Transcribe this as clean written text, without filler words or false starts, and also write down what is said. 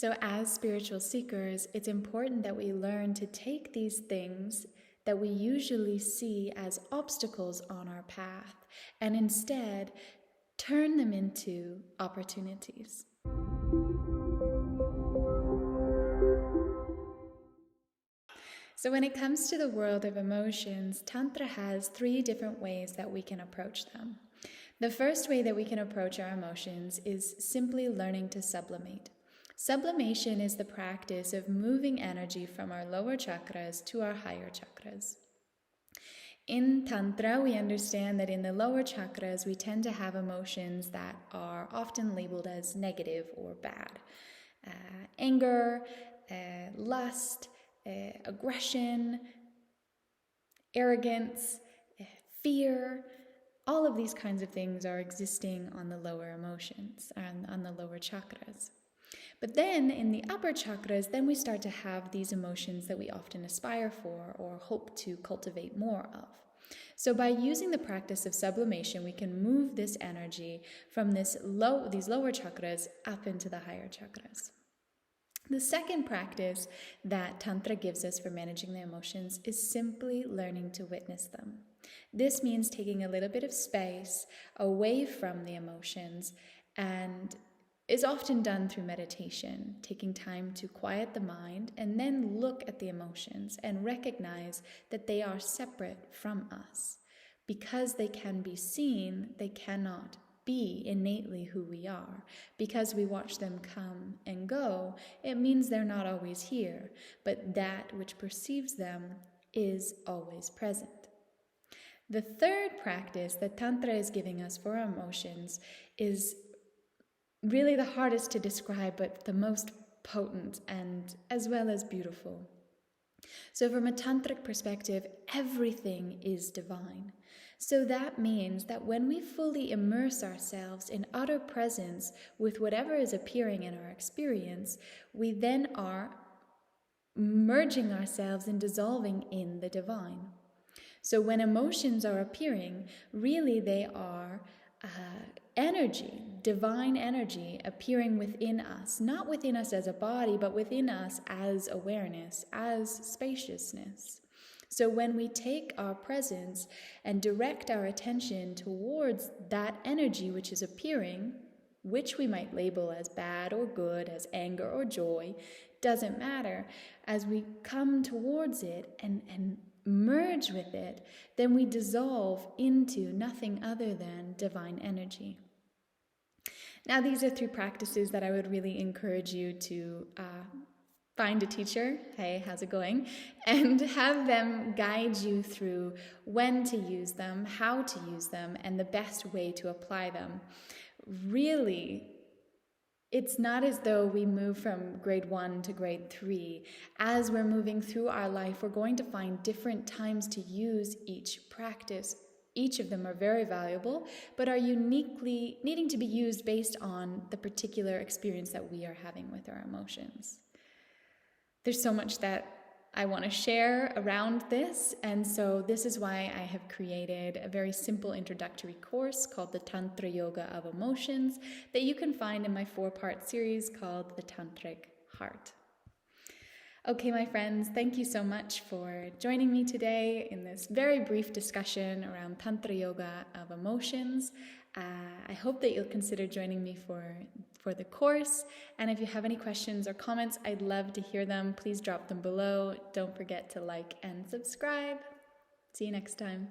So as spiritual seekers, it's important that we learn to take these things that we usually see as obstacles on our path and instead turn them into opportunities. So when it comes to the world of emotions, Tantra has 3 different ways that we can approach them. The first way that we can approach our emotions is simply learning to sublimate. Sublimation is the practice of moving energy from our lower chakras to our higher chakras. In Tantra, we understand that in the lower chakras, we tend to have emotions that are often labeled as negative or bad. Anger, lust, aggression, arrogance, fear, all of these kinds of things are existing on the lower emotions and on the lower chakras. But then in the upper chakras, then we start to have these emotions that we often aspire for or hope to cultivate more of. So by using the practice of sublimation, we can move this energy from these lower chakras up into the higher chakras. The second practice that Tantra gives us for managing the emotions is simply learning to witness them. This means taking a little bit of space away from the emotions and is often done through meditation, taking time to quiet the mind and then look at the emotions and recognize that they are separate from us. Because they can be seen, they cannot be innately who we are. Because we watch them come and go, it means they're not always here, but that which perceives them is always present. The third practice that Tantra is giving us for our emotions is really the hardest to describe, but the most potent and as well as beautiful. So from a tantric perspective, everything is divine. So that means that when we fully immerse ourselves in utter presence with whatever is appearing in our experience, we then are merging ourselves and dissolving in the divine. So when emotions are appearing, really they are energy, divine energy appearing within us, not within us as a body, but within us as awareness, as spaciousness. So when we take our presence and direct our attention towards that energy which is appearing, which we might label as bad or good, as anger or joy, doesn't matter, as we come towards it and merge with it, then we dissolve into nothing other than divine energy. Now, these are 3 practices that I would really encourage you to find a teacher, hey, how's it going? And have them guide you through when to use them, how to use them, and the best way to apply them. Really, it's not as though we move from grade 1 to grade 3. As we're moving through our life, we're going to find different times to use each practice. Each of them are very valuable, but are uniquely needing to be used based on the particular experience that we are having with our emotions. There's so much that I want to share around this, and so this is why I have created a very simple introductory course called the Tantra Yoga of Emotions that you can find in my 4-part series called the Tantric Heart. Okay, my friends, thank you so much for joining me today in this very brief discussion around Tantra Yoga of Emotions. I hope that you'll consider joining me for the course. And if you have any questions or comments, I'd love to hear them. Please drop them below. Don't forget to like and subscribe. See you next time.